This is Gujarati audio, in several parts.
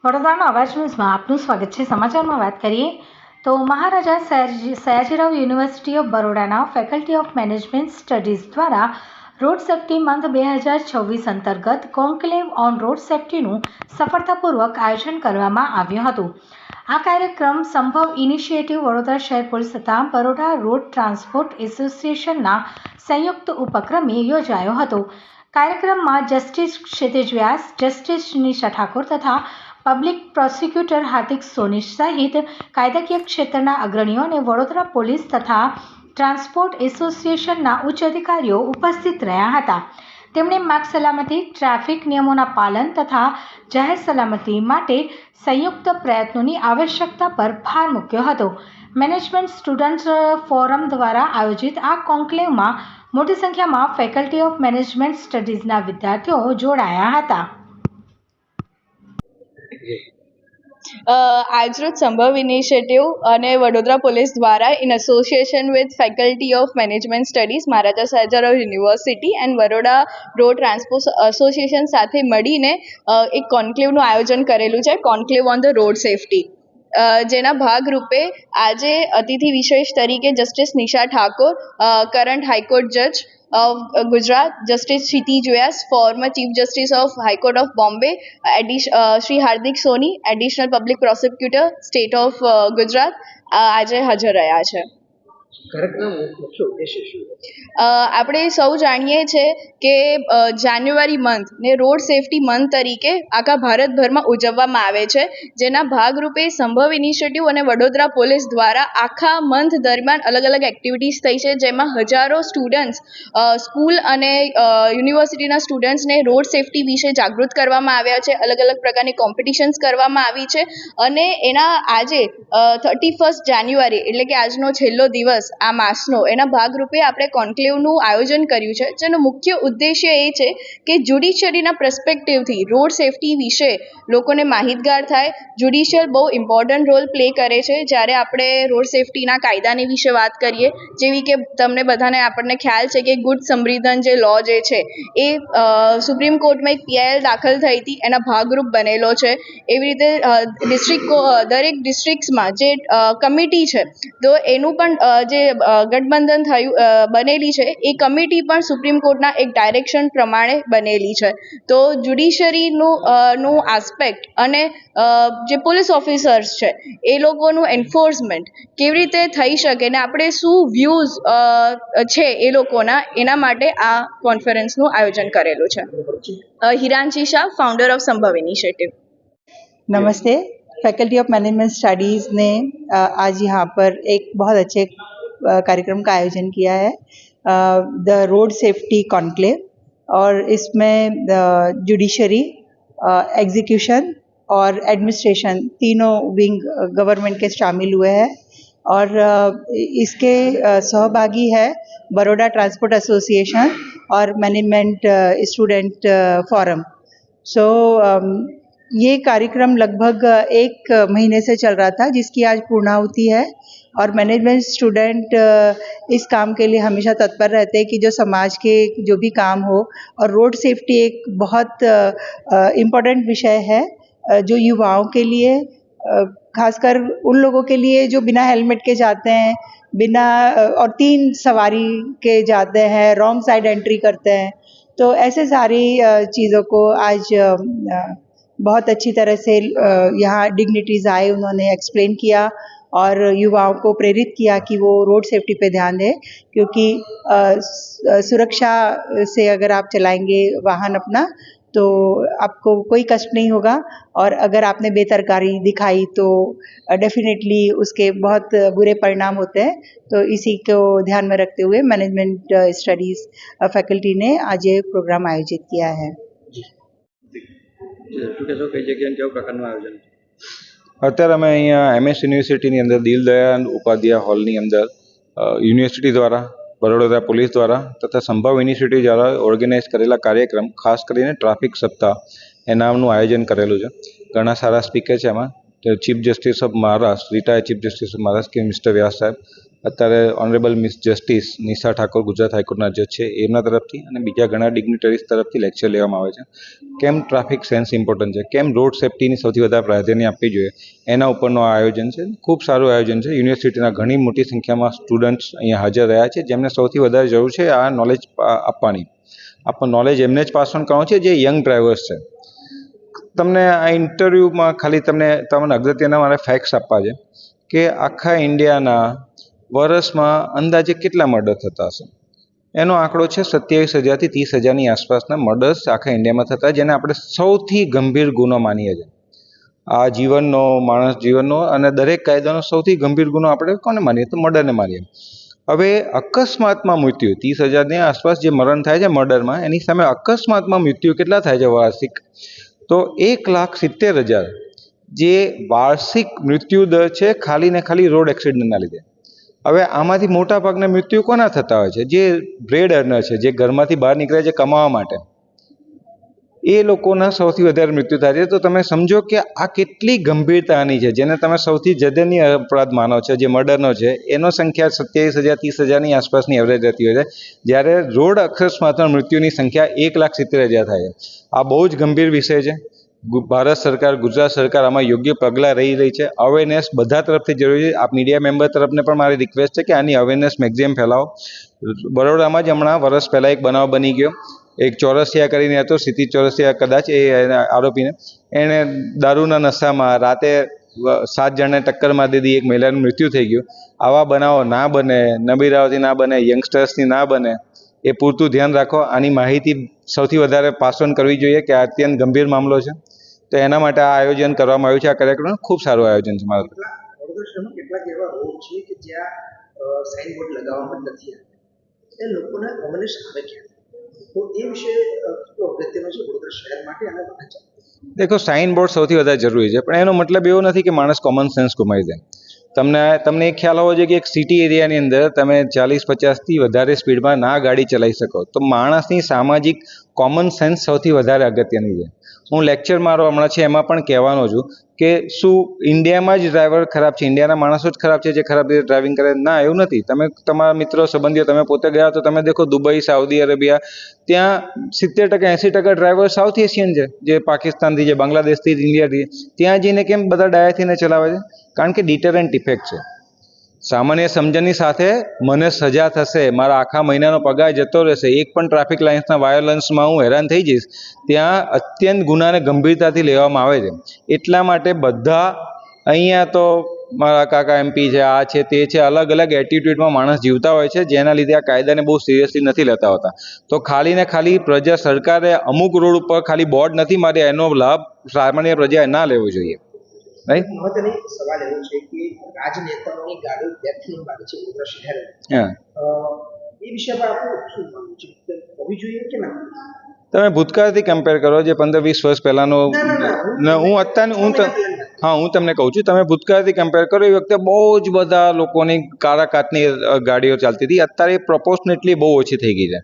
વડોદરાનો અવાજ ન્યૂઝમાં આપનું સ્વાગત છે। સમાચારમાં વાત કરીએ તો મહારાજા સયાજીરાવ યુનિવર્સિટી ઓફ બરોડાના ફેકલ્ટી ઓફ મેનેજમેન્ટ સ્ટડીઝ દ્વારા રોડ સેફ્ટી મંથ 2026 અંતર્ગત કોન્ક્લેવ ઓન રોડ સેફ્ટીનું સફળતાપૂર્વક આયોજન કરવામાં આવ્યું હતું। આ કાર્યક્રમ સંભવ ઇનિશિયેટિવ વડોદરા શહેર પોલીસ તથા બરોડા રોડ ટ્રાન્સપોર્ટ એસોસિએશનના સંયુક્ત ઉપક્રમે યોજાયો હતો। કાર્યક્રમમાં જસ્ટિસ ક્ષિતિજ વ્યાસ, જસ્ટિસ નિશા ઠાકોર તથા પબ્લિક પ્રોસિક્યુટર હાર્દિક સોની સહિત કાયદાકીય ક્ષેત્રના અગ્રણીઓ અને વડોદરા પોલીસ તથા ટ્રાન્સપોર્ટ એસોસિએશનના ઉચ્ચ અધિકારીઓ ઉપસ્થિત રહ્યા હતા। તેમણે માર્ગ સલામતી, ટ્રાફિક નિયમોના પાલન તથા જાહેર સલામતી માટે સંયુક્ત પ્રયત્નોની આવશ્યકતા પર ભાર મૂક્યો હતો। મેનેજમેન્ટ સ્ટુડન્ટ્સ ફોરમ દ્વારા આયોજિત આ કોન્ક્લેવમાં મોટી સંખ્યામાં ફેકલ્ટી ઓફ મેનેજમેન્ટ સ્ટડીઝના વિદ્યાર્થીઓ જોડાયા હતા। આજરોજ સંભવ ઇનિશિયેટિવ અને વડોદરા પોલીસ દ્વારા in association with faculty of management studies Maharaja Sayajirao university and Baroda road transport association સાથે મળીને એક કોન્ક્લેવનું આયોજન કરેલું છે, conclave on the road safety, જેના ભાગરૂપે આજે અતિથિ વિશેષ તરીકે justice Nisha Thakor, current high court જજ of Gujarat, Justice Kshitij Vyas, former Chief Justice of High Court of Bombay, Shri Hardik Soni, Additional Public Prosecutor, State of Gujarat, આજે હાજર રહ્યા છે। આપણે સૌ જાણીએ છીએ કે જાન્યુઆરી મંથ ને રોડ સેફ્ટી મંથ તરીકે આખા ભારતભરમાં ઉજવવામાં આવે છે, જેના ભાગરૂપે સંભવ ઇનિશિયેટિવ અને વડોદરા પોલીસ દ્વારા આખા મંથ દરમિયાન અલગ અલગ એક્ટિવિટીઝ થઈ છે, જેમાં હજારો સ્ટુડન્ટ્સ સ્કૂલ અને યુનિવર્સિટીના સ્ટુડન્ટ્સને રોડ સેફ્ટી વિશે જાગૃત કરવામાં આવ્યા છે। અલગ અલગ પ્રકારની કોમ્પિટિશન્સ કરવામાં આવી છે અને એના આજે 31 જાન્યુઆરી એટલે કે આજનો છેલ્લો દિવસ આ માસનો, એના ભાગરૂપે આપણે કોન્ક્લેવનું આયોજન કર્યું છે, જેનો મુખ્ય ઉદ્દેશ્ય એ છે કે જ્યુડિશિયરીના પર્સપેક્ટિવથી રોડ સેફ્ટી વિશે લોકોને માહિતગાર થાય। જ્યુડિશિયલ બહુ ઇમ્પોર્ટન્ટ રોલ પ્લે કરે છે જ્યારે આપણે રોડ સેફ્ટીના કાયદાની વિશે વાત કરીએ, જેવી કે તમને બધાને આપણને ખ્યાલ છે કે ગુડ સંવિધાન જે લો જે છે એ સુપ્રીમ કોર્ટમાં એક PIL દાખલ થઈ હતી, એના ભાગરૂપ બનેલો છે। એવી રીતે દરેક ડિસ્ટ્રિક્ટ્સમાં જે કમિટી છે તો એનું પણ જે ગઠબંધન બનેલી છે એ કમિટી પણ સુપ્રીમ કોર્ટના એક ડાયરેક્શન પ્રમાણે બનેલી છે। તો જ્યુડિશિયરીનું આસ્પેક્ટ અને જે પોલીસ ઓફિસર્સ છે એ લોકોનું એન્ફોર્સમેન્ટ કેવી રીતે થઈ શકે ને આપણે શું વ્યૂઝ છે એ લોકોના, એના માટે આ કોન્ફરન્સનું આયોજન કરેલું છે। હિરાંશી શાહ, फाउंडर ऑफ संभव इनिशिएटिव। नमस्ते। फैकल्टी ऑफ मैनेजमेंट स्टडीज़ ने आज यहाँ पर एक बहुत अच्छे कार्यक्रम का आयोजन किया है, द रोड सेफ्टी कॉन्क्लेव, और इसमें जुडिशरी, एग्जीक्यूशन और एडमिनिस्ट्रेशन तीनों विंग गवर्नमेंट के शामिल हुए हैं और इसके सहभागी है बरोडा ट्रांसपोर्ट एसोसिएशन और मैनेजमेंट स्टूडेंट फोरम। ये कार्यक्रम लगभग 1 महीने से चल रहा था, जिसकी आज पूर्णाहुति है और मैनेजमेंट स्टूडेंट इस काम के लिए हमेशा तत्पर रहते हैं कि जो समाज के जो भी काम हो, और रोड सेफ्टी एक बहुत इम्पोर्टेंट विषय है जो युवाओं के लिए, खासकर उन लोगों के लिए जो बिना हेलमेट के जाते हैं, बिना और 3 सवारी के जाते हैं, रॉन्ग साइड एंट्री करते हैं। तो ऐसे सारी चीज़ों को आज बहुत अच्छी तरह से यहाँ डिग्निटीज़ आए, उन्होंने एक्सप्लेन किया और युवाओं को प्रेरित किया कि वो रोड सेफ्टी पे ध्यान दें, क्योंकि सुरक्षा से अगर आप चलाएंगे वाहन अपना तो आपको कोई कष्ट नहीं होगा, और अगर आपने बेदरकारी दिखाई तो डेफिनेटली उसके बहुत बुरे परिणाम होते हैं। तो इसी को ध्यान में रखते हुए मैनेजमेंट स्टडीज़ फैकल्टी ने आज ये प्रोग्राम आयोजित किया है। અત્યારે અમે અહીંયા MS યુનિવર્સિટીની અંદર દીનદયાળ ઉપાધ્યાય હોલની અંદર યુનિવર્સિટી દ્વારા, બરોડા પોલીસ દ્વારા તથા સંભવ ઇનિશિયેટિવ દ્વારા ઓર્ગેનાઇઝ કરેલા કાર્યક્રમ, ખાસ કરીને ટ્રાફિક સપ્તાહ એનાનું આયોજન કરેલું છે। ઘણા સારા સ્પીકર છે એમાં, chief justice of Maharashtra, retired chief justice of Maharashtra કે મિસ્ટર વ્યાસ સાહેબ, અત્યારે honourable miss justice Nisha Thakor Gujarat હાઈકોર્ટના જજ છે એમના તરફથી અને બીજા ઘણા ડિગ્નિટરીઝ તરફથી લેક્ચર લેવામાં આવે છે કેમ ટ્રાફિક સેન્સ ઇમ્પોર્ટન્ટ છે, કેમ રોડ સેફ્ટીની સૌથી વધારે પ્રાધાન્ય આપવી જોઈએ, એના ઉપરનું આ આયોજન છે. ખૂબ સારું આયોજન છે. યુનિવર્સિટીના ઘણી મોટી સંખ્યામાં સ્ટુડન્ટ્સ અહીંયા હાજર રહ્યા છે જેમને સૌથી વધારે જરૂર છે આ નોલેજ આપવાની. નોલેજ એમને જ પાસ ઓન કરવાનું છે જે યંગ ડ્રાઈવર્સ છે. તમને આ ઇન્ટરવ્યૂમાં ખાલી તમને અગત્યના મારે ફેક્ટ્સ આપવા છે કે આખા ઇન્ડિયાના વર્ષમાં અંદાજે કેટલા મર્ડર થતા હશે. એનો આંકડો છે 27,000 થી 30,000ની આસપાસના મર્ડર્સ આખા ઇન્ડિયામાં થતા, જેને આપણે સૌથી ગંભીર ગુનો માનીએ છીએ. આ જીવનનો, માણસ જીવનનો અને દરેક કાયદાનો સૌથી ગંભીર ગુનો આપણે કોને માનીએ તો મર્ડરને માનીએ. હવે અકસ્માતમાં મૃત્યુ 30,000ની આસપાસ જે મરણ થાય છે મર્ડરમાં, એની સામે અકસ્માતમાં મૃત્યુ કેટલા થાય છે વાર્ષિક, તો 1,70,000 જે વાર્ષિક મૃત્યુ દર છે ખાલી ને ખાલી રોડ એક્સિડન્ટના લીધે. હવે આમાંથી મોટા ભાગના મૃત્યુ કોના થતા હોય છે? જે બ્રેડ અર્નર છે, જે ઘરમાંથી બહાર નીકળે છે કમાવા માટે, એ લોકોના સૌથી વધારે મૃત્યુ થાય છે. તો તમે સમજો કે આ કેટલી ગંભીરતાની છે, જેને તમે સૌથી જઘન્ય અપરાધ માનો છો જે મર્ડરનો છે, એનો સંખ્યા 27,000 30,000ની આસપાસની એવરેજ રહેતી હોય છે, જ્યારે રોડ અકસ્માતમાં મૃત્યુની સંખ્યા 1,70,000 થાય છે. આ બહુ જ ગંભીર વિષય છે. ભારત સરકાર, ગુજરાત સરકાર આમાં યોગ્ય પગલાં લઈ રહી છે. અવેરનેસ બધા તરફથી જરૂરી છે. આપ મીડિયા મેમ્બર તરફને પણ મારી રિક્વેસ્ટ છે કે આની અવેરનેસ મેક્સિમમ ફેલાવો. બરોડામાં જ હમણાં વર્ષ પહેલાં એક બનાવ બની ગયો. એક ચોરસિયા કરીને હતો, સિટી ચોરસિયા કદાચ, એ આરોપીને એણે દારૂના નશામાં રાતે 7 જણને ટક્કર મારી દીધી, એક મહિલાનું મૃત્યુ થઈ ગયું. આવા બનાવો ના બને, નબીરાઓથી ના બને, યંગસ્ટર્સથી ના બને, એ પૂરતું ધ્યાન રાખો. આની માહિતી સૌથી વધારે પાસ ઓન કરવી જોઈએ કે આ અત્યંત ગંભીર મામલો છે. તો એના માટે આ આયોજન કરવામાં આવ્યું છે. આ કાર્યક્રમ ખૂબ સારું આયોજન છે મારું. વડોદરા શહેરમાં કેટલાક એવા રોડ છે કે જ્યાં સાઇન બોર્ડ લગાવવામાં નથી આવ્યા, એ લોકોને અવેરનેસ આવે ક્યાં? તો એ વિશે કેટલું અગત્યનું છે વડોદરા શહેર માટે અને વાહન ચાલકો? દેખો, સાઇન બોર્ડ સૌથી વધારે જરૂરી છે, પણ એનો મતલબ એવો નથી કે માણસ કોમન સેન્સ ગુમાવી દે. તમને એક ખ્યાલ હોવો જોઈએ કે એક સિટી એરિયાની અંદર તમે 40-50થી વધારે સ્પીડમાં ના ગાડી ચલાવી શકો. તો માણસની સામાજિક કોમન સેન્સ સૌથી વધારે અગત્યની છે. હું લેક્ચર મારો હમણાં છે એમાં પણ કહેવાનો છું કે શું ઇન્ડિયામાં જ ડ્રાઈવર ખરાબ છે, ઇન્ડિયાના માણસો જ ખરાબ છે જે ખરાબ રીતે ડ્રાઇવિંગ કરે? ના, એવું નથી. તમે તમારા મિત્રો, સંબંધીઓ, તમે પોતે ગયા તો તમે દેખો દુબઈ, સાઉદી અરેબિયા, ત્યાં 70% 80% ડ્રાઈવર સાઉથ એશિયન છે, જે પાકિસ્તાનથી, જે બાંગ્લાદેશથી, ઇન્ડિયાથી. ત્યાં જઈને કેમ બધા ડાયાથીને ચલાવે છે? કારણ કે ડિટરન્ટ ઇફેક્ટ છે. સામાન્ય સમજણની સાથે મને સજા થશે, મારા આખા મહિનાનો પગાર જતો રહેશે, એક પણ ટ્રાફિક લાઇન્સના વાયોલન્સમાં હું હેરાન થઈ જઈશ, ત્યાં અત્યંત ગુનાને ગંભીરતાથી લેવામાં આવે છે. એટલા માટે બધા અહીંયા તો મારા કાકા MP છે, આ છે, તે છે, અલગ અલગ એટીટ્યૂડમાં માણસ જીવતા હોય છે, જેના લીધે આ કાયદાને બહુ સિરિયસલી નથી લેતા હોતા. તો ખાલી ને ખાલી સરકારે અમુક રોડ ઉપર ખાલી બોર્ડ નથી માર્યા, એનો લાભ સામાન્ય પ્રજાએ ના લેવો જોઈએ. રાઈટ? મહત્વનો સવાલ એવો છે કે રાજનેતાઓની ગાડીઓ બેકથી લાગે છે વડોદરા શહેરમાં. હા, એ વિશે પર આપણું શું માનવું છે? હોવી જોઈએ કે ના? તમે ભૂતકાળથી કમ્પેર કરો, જે 15-20 વર્ષ પહેલાંનો, હું તમને કહું છું, તમે ભૂતકાળથી કમ્પેર કરો, એ વખતે બહુ જ બધા લોકોની કાળા કાચની ગાડીઓ ચાલતી હતી. અત્યારે પ્રોપોર્શનેટલી બહુ ઓછી થઈ ગઈ છે.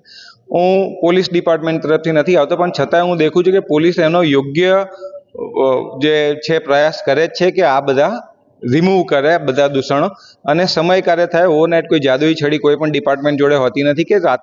હું પોલીસ ડિપાર્ટમેન્ટ તરફથી નથી આવતો, પણ છતાંય હું દેખું છું કે પોલીસ એનો યોગ્ય જે છે પ્રયાસ કરે જ છે કે આ બધા રિમૂવ કરે, બધા દૂષણો. અને સમય કાર્ય થાય, ઓવરનાઇટ કોઈ જાદુઈ છડી કોઈ પણ ડિપાર્ટમેન્ટ જોડે હોતી નથી કે